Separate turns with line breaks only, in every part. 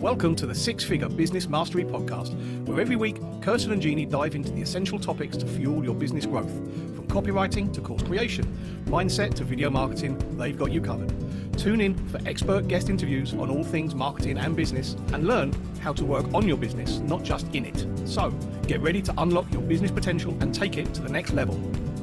Welcome to the Six Figure Business Mastery Podcast, where every week, Kirsten and Jeannie dive into the essential topics to fuel your business growth. From copywriting to course creation, mindset to video marketing, they've got you covered. Tune in for expert guest interviews on all things marketing and business, and learn how to work on your business, not just in it. So, get ready to unlock your business potential and take it to the next level.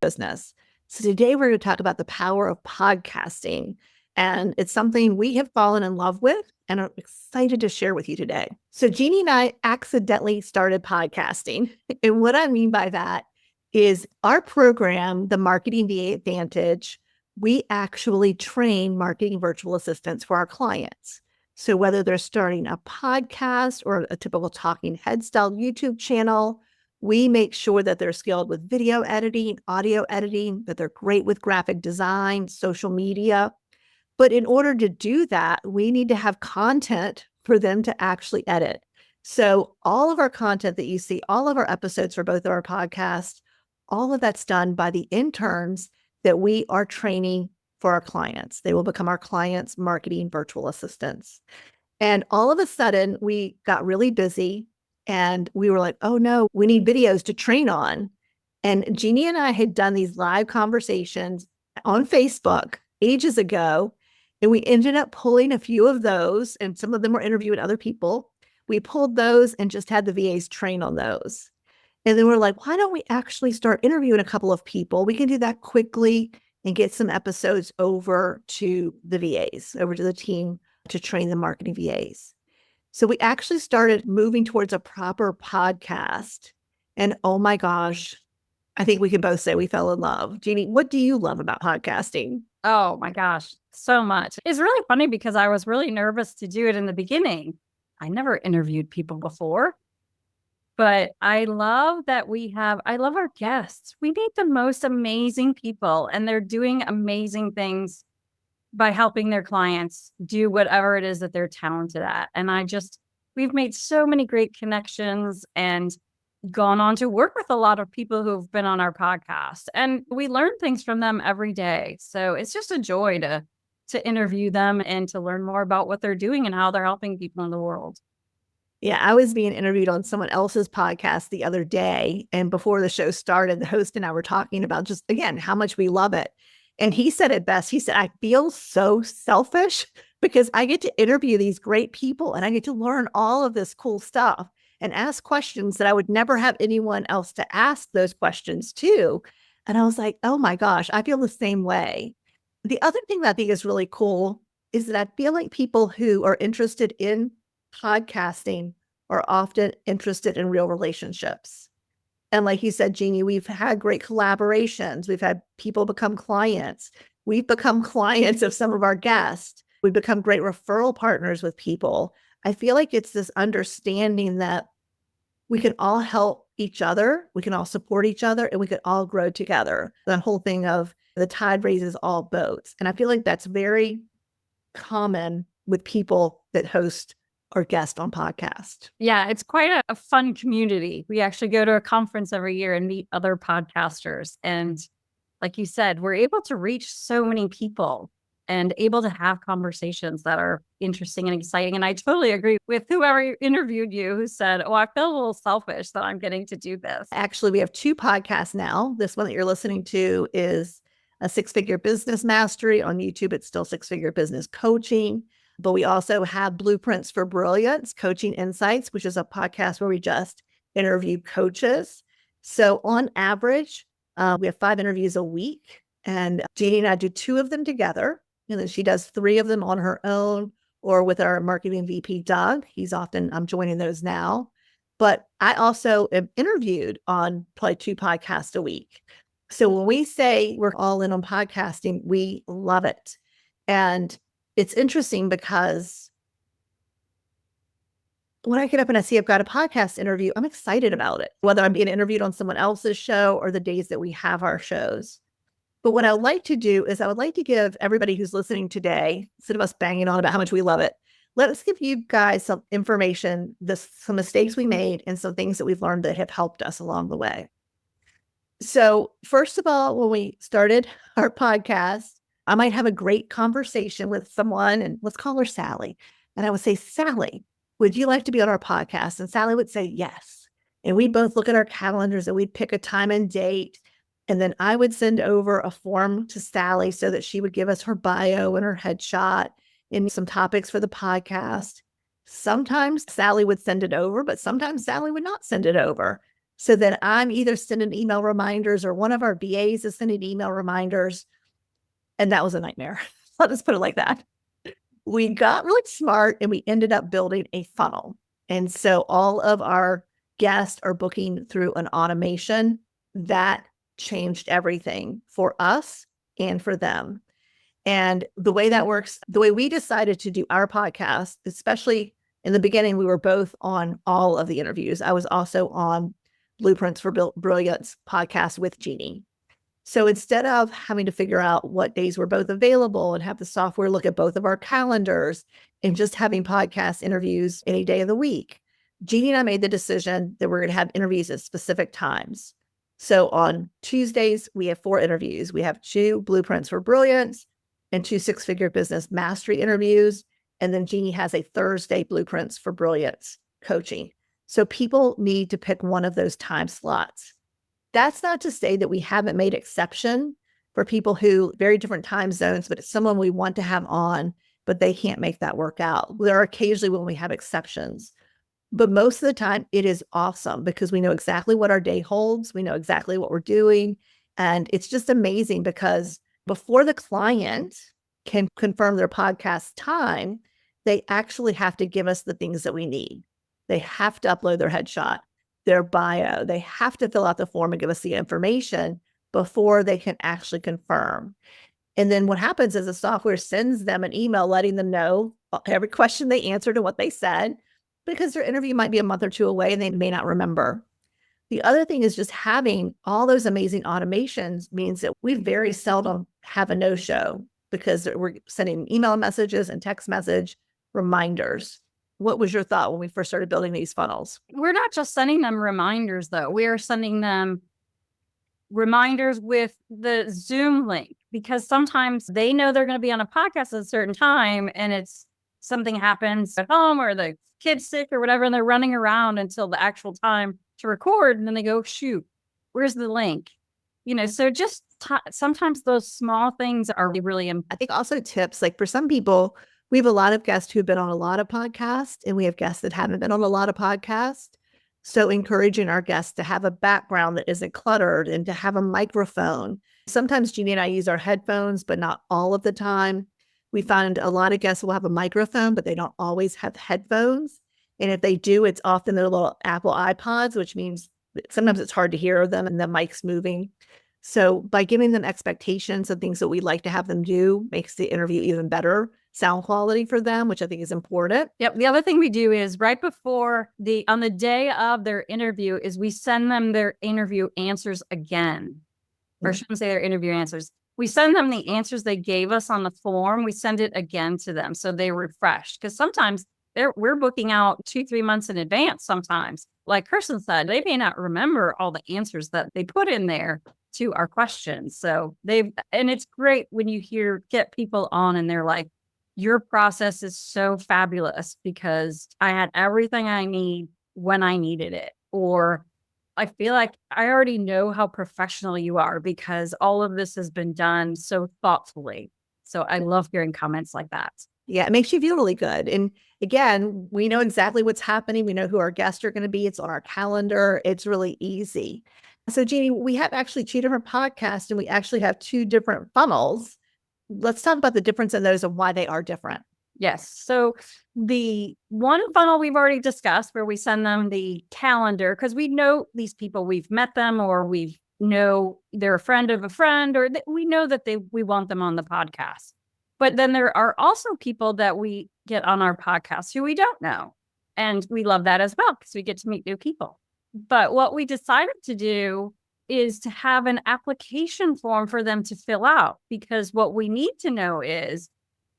Business. So today we're going to talk about the power of podcasting. And it's something we have fallen in love with and are excited to share with you today. So Jeannie and I accidentally started podcasting. And what I mean by that is our program, the Marketing VA Advantage, we actually train marketing virtual assistants for our clients. So whether they're starting a podcast or a typical talking head style YouTube channel, we make sure that they're skilled with video editing, audio editing, that they're great with graphic design, social media. But in order to do that, we need to have content for them to actually edit. So all of our content that you see, all of our episodes for both of our podcasts, all of that's done by the interns that we are training for our clients. They will become our clients' marketing virtual assistants. And all of a sudden, we got really busy and we were like, oh no, we need videos to train on. And Jeannie and I had done these live conversations on Facebook ages ago. And we ended up pulling a few of those, and some of them were interviewing other people. We pulled those and just had the VAs train on those. And then we're like, why don't we actually start interviewing a couple of people? We can do that quickly and get some episodes over to the VAs, over to the team to train the marketing VAs. So we actually started moving towards a proper podcast. And oh my gosh, I think we can both say we fell in love. Jeannie, what do you love about podcasting?
Oh my gosh, so much. It's really funny because I was really nervous to do it in the beginning. I never interviewed people before, but I love that I love our guests. We meet the most amazing people and they're doing amazing things by helping their clients do whatever it is that they're talented at. And we've made so many great connections and gone on to work with a lot of people who've been on our podcast, and we learn things from them every day. So it's just a joy to interview them and to learn more about what they're doing and how they're helping people in the world.
Yeah, I was being interviewed on someone else's podcast the other day. And before the show started, the host and I were talking about just, again, how much we love it. And he said it best. He said, I feel so selfish because I get to interview these great people and I get to learn all of this cool stuff and ask questions that I would never have anyone else to ask those questions to. And I was like, oh my gosh, I feel the same way. The other thing that I think is really cool is that I feel like people who are interested in podcasting are often interested in real relationships. And like you said, Jeannie, we've had great collaborations. We've had people become clients. We've become clients of some of our guests. We've become great referral partners with people. I feel like it's this understanding that we can all help each other, we can all support each other, and we could all grow together. That whole thing of the tide raises all boats. And I feel like that's very common with people that host or guest on podcast.
Yeah, it's quite a fun community. We actually go to a conference every year and meet other podcasters. And like you said, we're able to reach so many people and able to have conversations that are interesting and exciting. And I totally agree with whoever interviewed you who said, oh, I feel a little selfish that I'm getting to do this.
Actually, we have two podcasts now. This one that you're listening to is a Six Figure Business Mastery. On YouTube, it's still Six Figure Business Coaching. But we also have Blueprints for Brilliance, Coaching Insights, which is a podcast where we just interview coaches. So on average, we have 5 interviews a week. And Jeannie and I do 2 of them together. And then she does 3 of them on her own or with our marketing VP, Doug. I'm joining those now. But I also am interviewed on probably 2 podcasts a week. So when we say we're all in on podcasting, we love it. And it's interesting because when I get up and I see I've got a podcast interview, I'm excited about it, whether I'm being interviewed on someone else's show or the days that we have our shows. But what I would like to do is I would like to give everybody who's listening today, instead of us banging on about how much we love it, let us give you guys some information, some mistakes we made and some things that we've learned that have helped us along the way. So first of all, when we started our podcast, I might have a great conversation with someone, and let's call her Sally. And I would say, Sally, would you like to be on our podcast? And Sally would say yes. And we'd both look at our calendars and we'd pick a time and date. And then I would send over a form to Sally so that she would give us her bio and her headshot and some topics for the podcast. Sometimes Sally would send it over, but sometimes Sally would not send it over. So then I'm either sending email reminders or one of our BAs is sending email reminders. And that was a nightmare. Let us put it like that. We got really smart and we ended up building a funnel. And so all of our guests are booking through an automation that changed everything for us and for them. And the way that works, the way we decided to do our podcast, especially in the beginning, we were both on all of the interviews. I was also on Blueprints for Brilliance podcast with Jeannie. So instead of having to figure out what days we're both available and have the software look at both of our calendars and just having podcast interviews any day of the week, Jeannie and I made the decision that we're going to have interviews at specific times. So on Tuesdays, we have 4 interviews. We have 2 Blueprints for Brilliance and 2 six-figure business mastery interviews. And then Jeannie has a Thursday Blueprints for Brilliance coaching. So people need to pick one of those time slots. That's not to say that we haven't made exception for people who very different time zones, but it's someone we want to have on, but they can't make that work out. There are occasionally when we have exceptions, but most of the time it is awesome because we know exactly what our day holds. We know exactly what we're doing. And it's just amazing because before the client can confirm their podcast time, they actually have to give us the things that we need. They have to upload their headshot, their bio. They have to fill out the form and give us the information before they can actually confirm. And then what happens is the software sends them an email letting them know every question they answered and what they said, because their interview might be a month or 2 away and they may not remember. The other thing is just having all those amazing automations means that we very seldom have a no-show because we're sending email messages and text message reminders. What was your thought when we first started building these funnels?
We're not just sending them reminders, though. We are sending them reminders with the Zoom link because sometimes they know they're going to be on a podcast at a certain time and it's something happens at home or the kid's sick or whatever, and they're running around until the actual time to record. And then they go, shoot, where's the link? So just sometimes those small things are really important.
I think also tips, like for some people, we have a lot of guests who have been on a lot of podcasts and we have guests that haven't been on a lot of podcasts. So encouraging our guests to have a background that isn't cluttered and to have a microphone. Sometimes Jeannie and I use our headphones, but not all of the time. We find a lot of guests will have a microphone, but they don't always have headphones. And if they do, it's often their little Apple iPods, which means sometimes it's hard to hear them and the mic's moving. So by giving them expectations and things that we'd like to have them do makes the interview even better sound quality for them, which I think is important.
Yep. The other thing we do is right before on the day of their interview is we send them their interview answers again. Or shouldn't say their interview answers. We send them the answers they gave us on the form. We send it again to them so they refresh. Because sometimes we're booking out 2-3 months in advance sometimes. Like Kirsten said, they may not remember all the answers that they put in there to our questions. So and it's great when you get people on and they're like, your process is so fabulous because I had everything I need when I needed it. Or I feel like I already know how professional you are because all of this has been done so thoughtfully. So I love hearing comments like that.
Yeah, it makes you feel really good. And again, we know exactly what's happening. We know who our guests are going to be. It's on our calendar. It's really easy. So Jeannie, we have actually 2 different podcasts and we actually have 2 different funnels. Let's talk about the difference in those and why they are different.
Yes. So the one funnel we've already discussed where we send them the calendar because we know these people, we've met them or we know they're a friend of a friend or we know that we want them on the podcast. But then there are also people that we get on our podcast who we don't know. And we love that as well because we get to meet new people. But what we decided to do is to have an application form for them to fill out because what we need to know is,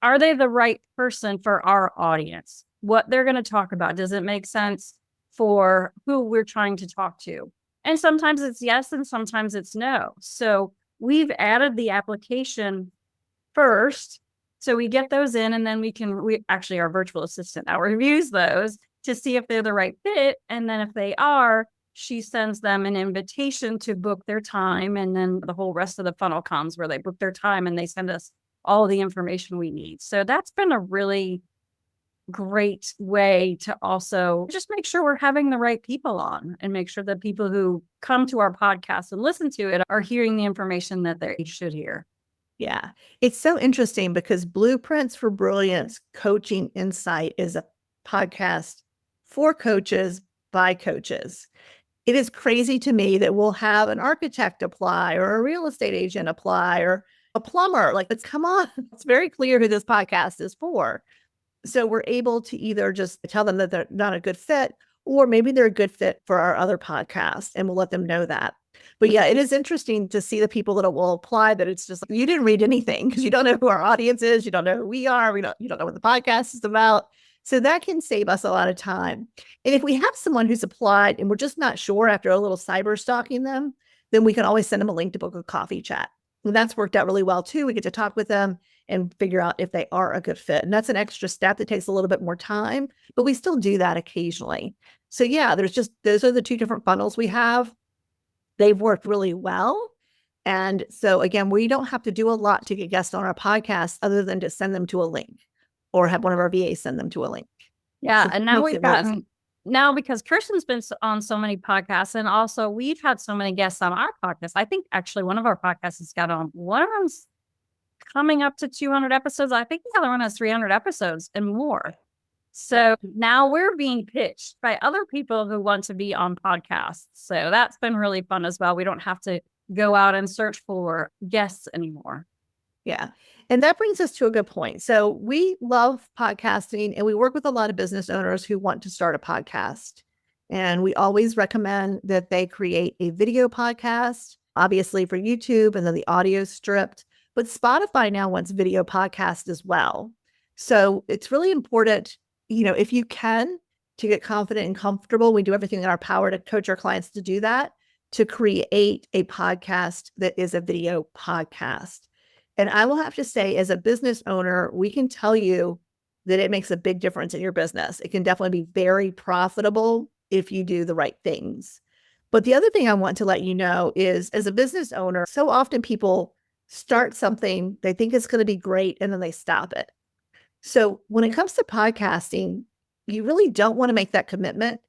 are they the right person for our audience? What they're going to talk about? Does it make sense for who we're trying to talk to? And sometimes it's yes and sometimes it's no. So we've added the application first. So we get those in and then we actually our virtual assistant now reviews those to see if they're the right fit. And then if they are, she sends them an invitation to book their time. And then the whole rest of the funnel comes where they book their time and they send us all the information we need. So that's been a really great way to also just make sure we're having the right people on and make sure that people who come to our podcast and listen to it are hearing the information that they should hear.
Yeah. It's so interesting because Blueprints for Brilliance Coaching Insight is a podcast for coaches by coaches. It is crazy to me that we'll have an architect apply or a real estate agent apply or a plumber. Like, let's come on. It's very clear who this podcast is for. So we're able to either just tell them that they're not a good fit, or maybe they're a good fit for our other podcast, and we'll let them know that. But yeah, it is interesting to see the people that will apply that it's just like, you didn't read anything because you don't know who our audience is. You don't know who we are. You don't know what the podcast is about. So that can save us a lot of time. And if we have someone who's applied and we're just not sure after a little cyber stalking them, then we can always send them a link to book a coffee chat. And that's worked out really well too. We get to talk with them and figure out if they are a good fit. And that's an extra step that takes a little bit more time, but we still do that occasionally. So yeah, those are the two different funnels we have. They've worked really well. And so again, we don't have to do a lot to get guests on our podcast other than to send them to a link or have one of our VAs send them to a link.
Yeah.
So
and now we've gotten, now because Kirsten's been on so many podcasts and also we've had so many guests on our podcast. I think actually one of our podcasts has got on, one of them's coming up to 200 episodes. I think the other one has 300 episodes and more. So now we're being pitched by other people who want to be on podcasts. So that's been really fun as well. We don't have to go out and search for guests anymore.
Yeah. And that brings us to a good point. So we love podcasting and we work with a lot of business owners who want to start a podcast. And we always recommend that they create a video podcast, obviously for YouTube, and then the audio stripped. But Spotify now wants video podcast as well. So it's really important, if you can, to get confident and comfortable, we do everything in our power to coach our clients to do that, to create a podcast that is a video podcast. And I will have to say, as a business owner, we can tell you that it makes a big difference in your business. It can definitely be very profitable if you do the right things. But the other thing I want to let you know is, as a business owner, so often people start something, they think it's going to be great, and then they stop it. So when it comes to podcasting, you really don't want to make that commitment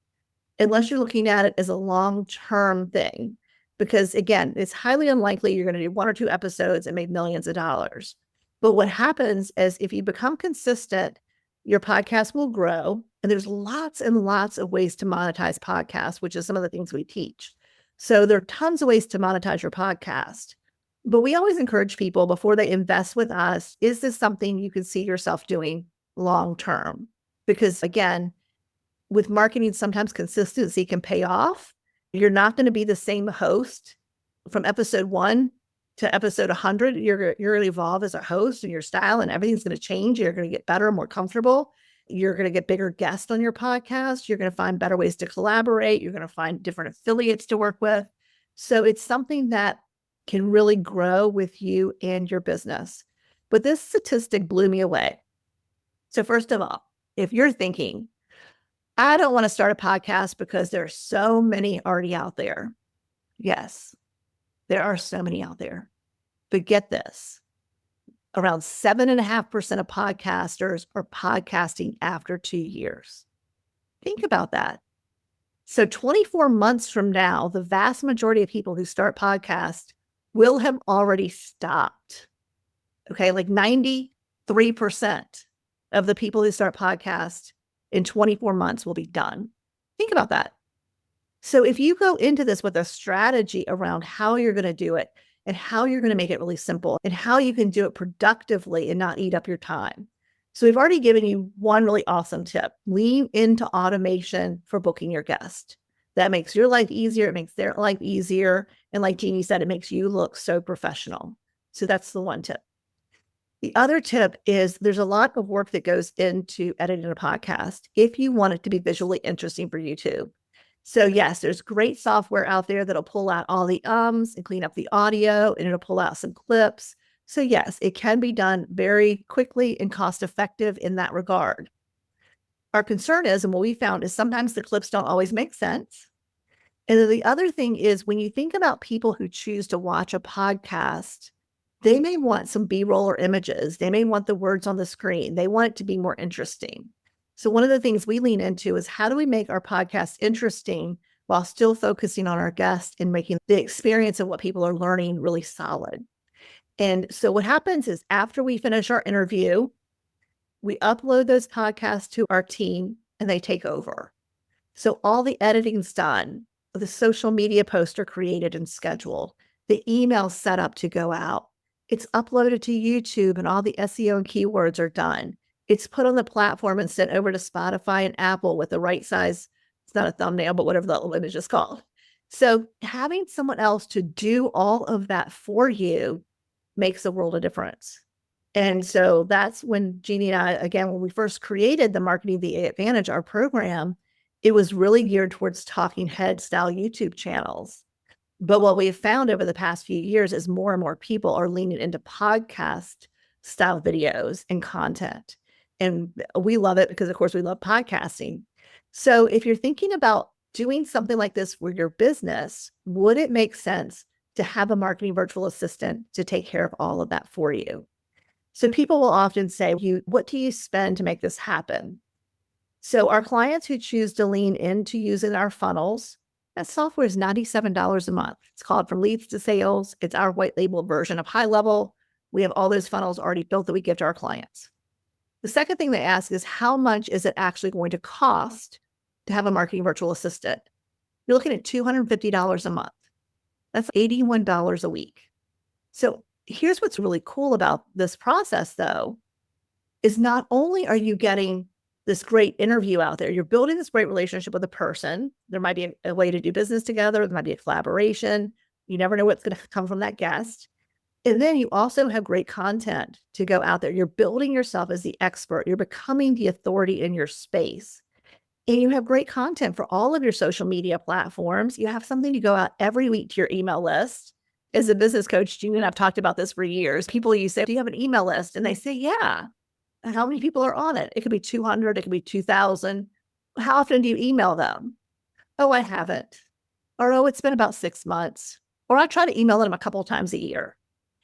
unless you're looking at it as a long-term thing. Because again, it's highly unlikely you're going to do 1 or 2 episodes and make millions of dollars. But what happens is if you become consistent, your podcast will grow. And there's lots and lots of ways to monetize podcasts, which is some of the things we teach. So there are tons of ways to monetize your podcast. But we always encourage people before they invest with us, is this something you can see yourself doing long-term? Because again, with marketing, sometimes consistency can pay off. You're not going to be the same host from episode 1 to episode 100. You're going to evolve as a host, and your style and everything's going to change. You're going to get better, more comfortable. You're going to get bigger guests on your podcast. You're going to find better ways to collaborate. You're going to find different affiliates to work with. So it's something that can really grow with you and your business. But this statistic blew me away. So first of all, if you're thinking, I don't want to start a podcast because there are so many already out there. Yes, there are so many out there. But get this, around 7.5% of podcasters are podcasting after 2 years. Think about that. So 24 months from now, the vast majority of people who start podcasts will have already stopped. Okay, like 93% of the people who start podcasts in 24 months will be done. Think about that. So if you go into this with a strategy around how you're going to do it and how you're going to make it really simple and how you can do it productively and not eat up your time. So we've already given you one really awesome tip. Lean into automation for booking your guest. That makes your life easier. It makes their life easier. And like Jeannie said, it makes you look so professional. So that's the one tip. The other tip is there's a lot of work that goes into editing a podcast if you want it to be visually interesting for YouTube. So yes, there's great software out there that'll pull out all the ums and clean up the audio, and it'll pull out some clips. So yes, it can be done very quickly and cost effective in that regard. our concern is, and what we found is sometimes the clips don't always make sense. And then the other thing is when you think about people who choose to watch a podcast, they may want some B-roll or images. They may want the words on the screen. They want it to be more interesting. So one of the things we lean into is how do we make our podcast interesting while still focusing on our guests and making the experience of what people are learning really solid. And so what happens is after we finish our interview, we upload those podcasts to our team and they take over. So all the editing's done. The social media posts are created and scheduled. The email's set up to go out. It's uploaded to YouTube and all the SEO and keywords are done. It's put on the platform and sent over to Spotify and Apple with the right size. It's not a thumbnail, but whatever the little image is called. So having someone else to do all of that for you makes a world of difference. And so that's when Jeannie and I, again, when we first created the Marketing VA Advantage, our program, it was really geared towards talking head style YouTube channels. But what we've found over the past few years is more and more people are leaning into podcast style videos and content. And we love it because, of course, we love podcasting. So if you're thinking about doing something like this for your business, would it make sense to have a marketing virtual assistant to take care of all of that for you? So people will often say, what do you spend to make this happen? So our clients who choose to lean into using our funnels, that software is $97 a month. It's called From Leads to Sales. It's our white label version of High Level. We have all those funnels already built that we give to our clients. The second thing they ask is how much is it actually going to cost to have a marketing virtual assistant? You're looking at $250 a month. That's $81 a week. So here's what's really cool about this process, though, is not only are you getting this great interview out there, you're building this great relationship with a person. There might be a way to do business together. There might be a collaboration. You never know what's going to come from that guest. And then you also have great content to go out there. You're building yourself as the expert. You're becoming the authority in your space. And you have great content for all of your social media platforms. You have something to go out every week to your email list. As a business coach, Jeannie and I've talked about this for years. People, you say, do you have an email list? And they say, yeah. And how many people are on it? It could be 200. It could be 2,000. How often do you email them? Oh, I haven't. Or, oh, it's been about 6 months. Or I try to email them a couple of times a year.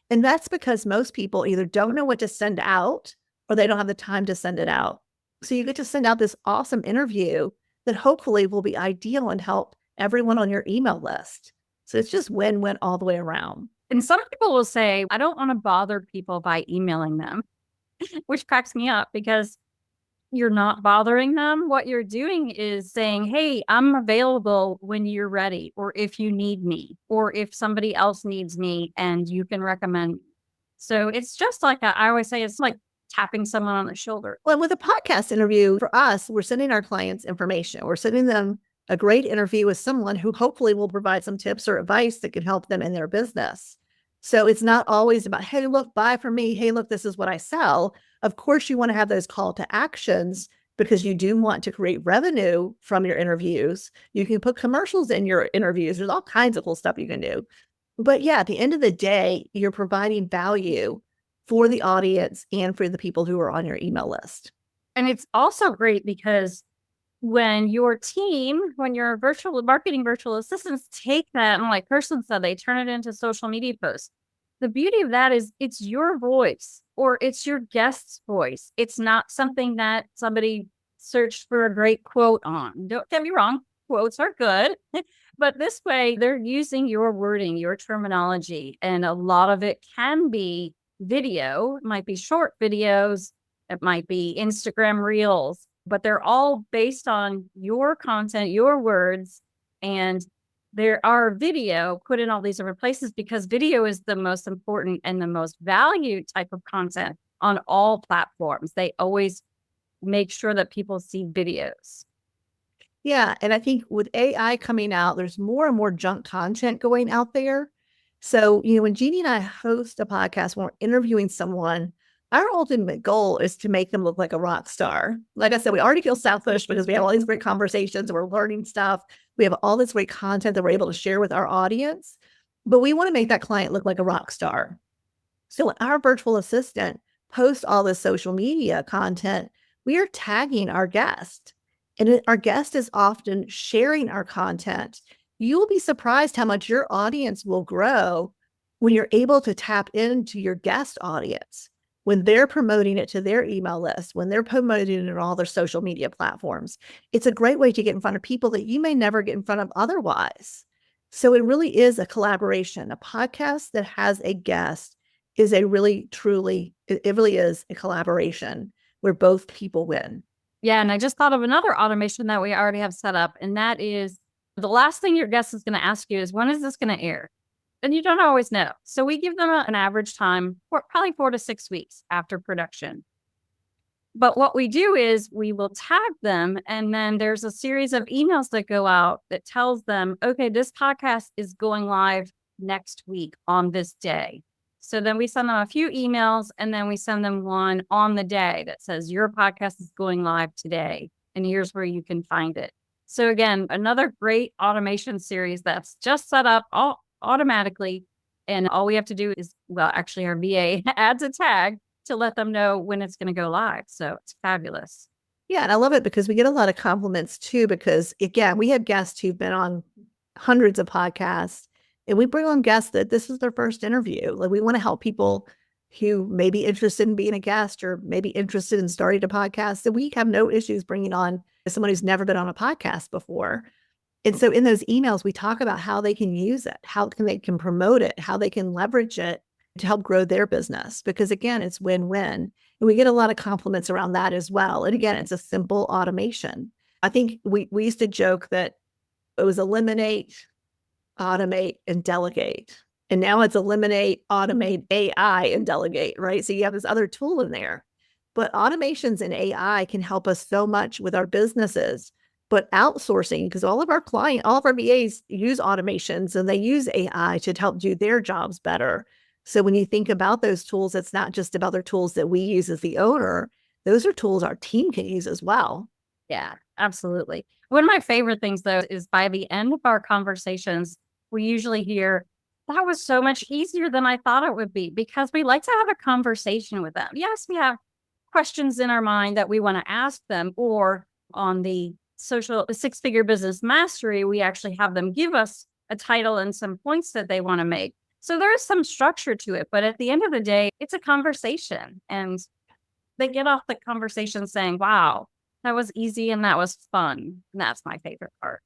And that's because most people either don't know what to send out or they don't have the time to send it out. So you get to send out this awesome interview that hopefully will be ideal and help everyone on your email list. So it's just win-win all the way around.
And some people will say, I don't want to bother people by emailing them, which cracks me up because you're not bothering them. What you're doing is saying, hey, I'm available when you're ready, or if you need me, or if somebody else needs me and you can recommend me. So it's just like, I always say, it's like tapping someone on the shoulder.
Well, with a podcast interview, for us, we're sending our clients information. We're sending them a great interview with someone who hopefully will provide some tips or advice that can help them in their business. So it's not always about, hey, look, buy from me. Hey, look, this is what I sell. Of course, you want to have those call to actions because you do want to create revenue from your interviews. You can put commercials in your interviews. There's all kinds of cool stuff you can do. But yeah, at the end of the day, you're providing value for the audience and for the people who are on your email list.
And it's also great because when your team, when your virtual marketing virtual assistants take that, and like Kirsten said, they turn it into social media posts. The beauty of that is it's your voice or it's your guest's voice. It's not something that somebody searched for a great quote on. Don't get me wrong. Quotes are good, but this way they're using your wording, your terminology, and a lot of it can be video. It might be short videos. It might be Instagram reels, but they're all based on your content, your words, and there are video put in all these different places because video is the most important and the most valued type of content on all platforms. They always make sure that people see videos.
Yeah. And I think with AI coming out, there's more and more junk content going out there. So, when Jeannie and I host a podcast, when we're interviewing someone, our ultimate goal is to make them look like a rock star. Like I said, we already feel selfish because we have all these great conversations, we're learning stuff. We have all this great content that we're able to share with our audience, but we want to make that client look like a rock star. So when our virtual assistant posts all this social media content, we are tagging our guest. Our guest is often sharing our content. You'll be surprised how much your audience will grow when you're able to tap into your guest audience, when they're promoting it to their email list, when they're promoting it on all their social media platforms. It's a great way to get in front of people that you may never get in front of otherwise. So it really is a collaboration. A podcast that has a guest is it really is a collaboration where both people win.
Yeah. And I just thought of another automation that we already have set up. And that is the last thing your guest is going to ask you is, when is this going to air? And you don't always know. So we give them an average time for probably 4 to 6 weeks after production. But what we do is we will tag them, and then there's a series of emails that go out that tells them, okay, this podcast is going live next week on this day. So then we send them a few emails, and then we send them one on the day that says your podcast is going live today, and here's where you can find it. So again, another great automation series that's just set up all automatically. And all we have to do is, well, actually our VA adds a tag to let them know when it's going to go live. So it's fabulous.
Yeah. And I love it because we get a lot of compliments too, because again, we have guests who've been on hundreds of podcasts, and we bring on guests that this is their first interview. Like, we want to help people who may be interested in being a guest or maybe interested in starting a podcast. So we have no issues bringing on someone who's never been on a podcast before. And so in those emails, we talk about how they can use it, how they can promote it, how they can leverage it to help grow their business. Because again, it's win-win. And we get a lot of compliments around that as well. And again, it's a simple automation. I think we used to joke that it was eliminate, automate, and delegate. And now it's eliminate, automate, AI, and delegate, right? So you have this other tool in there. But automations and AI can help us so much with our businesses. But outsourcing, because all of our VAs use automations and they use AI to help do their jobs better. So when you think about those tools, it's not just about the tools that we use as the owner. Those are tools our team can use as well.
Yeah, absolutely. One of my favorite things, though, is by the end of our conversations, we usually hear, that was so much easier than I thought it would be, because we like to have a conversation with them. Yes, we have questions in our mind that we want to ask them, or on the six-figure business mastery, we actually have them give us a title and some points that they want to make. So there is some structure to it, but at the end of the day, it's a conversation, and they get off the conversation saying, wow, that was easy and that was fun. And that's my favorite part.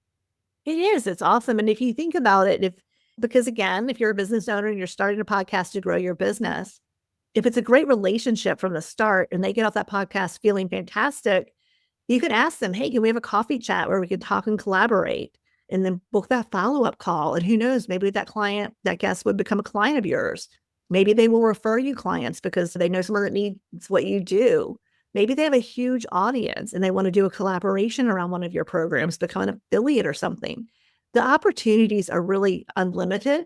It is. It's awesome. And if you think about it, because again, if you're a business owner and you're starting a podcast to grow your business, if it's a great relationship from the start and they get off that podcast feeling fantastic, you could ask them, hey, can we have a coffee chat where we can talk and collaborate, and then book that follow-up call? And who knows, maybe that guest would become a client of yours. Maybe they will refer you clients because they know someone that needs what you do. Maybe they have a huge audience and they want to do a collaboration around one of your programs, become an affiliate or something. The opportunities are really unlimited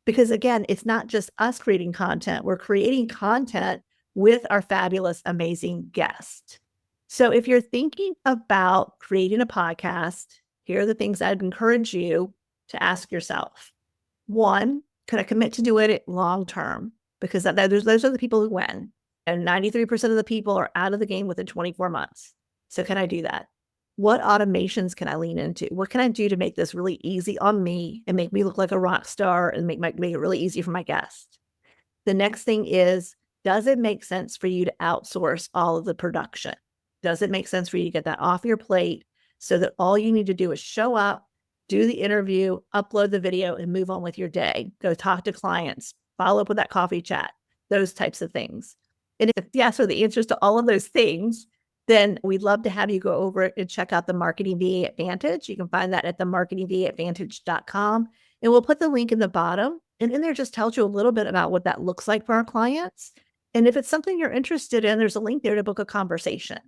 because, again, it's not just us creating content. We're creating content with our fabulous, amazing guest. So if you're thinking about creating a podcast, here are the things I'd encourage you to ask yourself. One, could I commit to doing it long-term? Because those are the people who win. And 93% of the people are out of the game within 24 months. So can I do that? What automations can I lean into? What can I do to make this really easy on me and make me look like a rock star and make it really easy for my guests? The next thing is, does it make sense for you to outsource all of the production? Does it make sense for you to get that off your plate so that all you need to do is show up, do the interview, upload the video, and move on with your day? Go talk to clients, follow up with that coffee chat, those types of things. And if yes are the answers to all of those things, then we'd love to have you go over and check out the Marketing VA Advantage. You can find that at the marketingvaadvantage.com. And we'll put the link in the bottom. And in there just tells you a little bit about what that looks like for our clients. And if it's something you're interested in, there's a link there to book a conversation.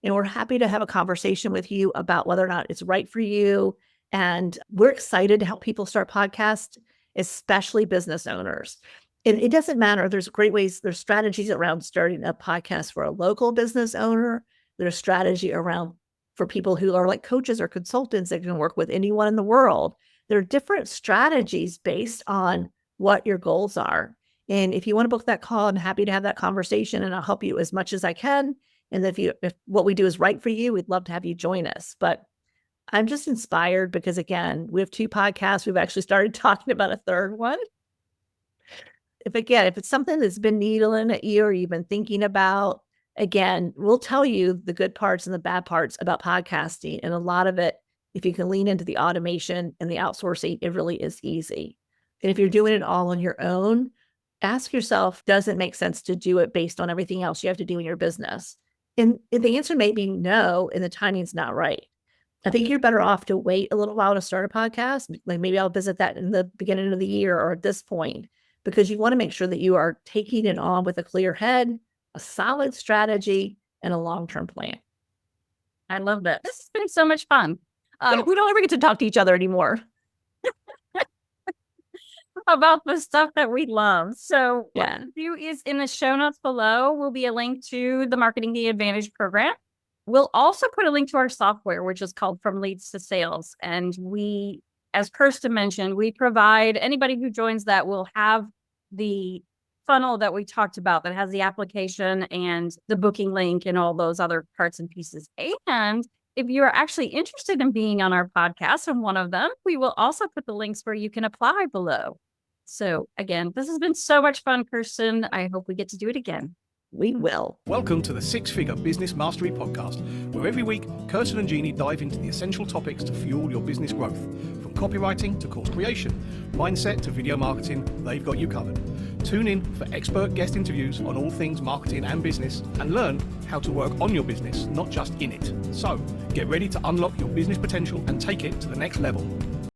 And we're happy to have a conversation with you about whether or not it's right for you. And we're excited to help people start podcasts, especially business owners. And it doesn't matter. There's great ways. There's strategies around starting a podcast for a local business owner. There's strategy around for people who are like coaches or consultants that can work with anyone in the world. There are different strategies based on what your goals are. And if you want to book that call, I'm happy to have that conversation, and I'll help you as much as I can. And if what we do is right for you, we'd love to have you join us. But I'm just inspired because, again, we have 2 podcasts. We've actually started talking about a third one. If it's something that's been needling at you or you've been thinking about, again, we'll tell you the good parts and the bad parts about podcasting. And a lot of it, if you can lean into the automation and the outsourcing, it really is easy. And if you're doing it all on your own, ask yourself, does it make sense to do it based on everything else you have to do in your business? And the answer may be no, and the timing's not right. I think you're better off to wait a little while to start a podcast. Like maybe I'll visit that in the beginning of the year or at this point, because you want to make sure that you are taking it on with a clear head, a solid strategy, and a long-term plan.
I love that. This has been so much fun.
We don't ever get to talk to each other anymore.
About the stuff that we love. So
Yeah.
what we'll do is in the show notes below will be a link to the Marketing the Advantage program. We'll also put a link to our software, which is called From Leads to Sales. And we, as Kirsten mentioned, we provide anybody who joins that will have the funnel that we talked about that has the application and the booking link and all those other parts and pieces. And if you are actually interested in being on our podcast and one of them, we will also put the links where you can apply below. So again, this has been so much fun, Kirsten. I hope we get to do it again.
We will.
Welcome to the 6-Figure Business Mastery Podcast, where every week, Kirsten and Jeannie dive into the essential topics to fuel your business growth. From copywriting to course creation, mindset to video marketing, they've got you covered. Tune in for expert guest interviews on all things marketing and business, and learn how to work on your business, not just in it. So, get ready to unlock your business potential and take it to the next level.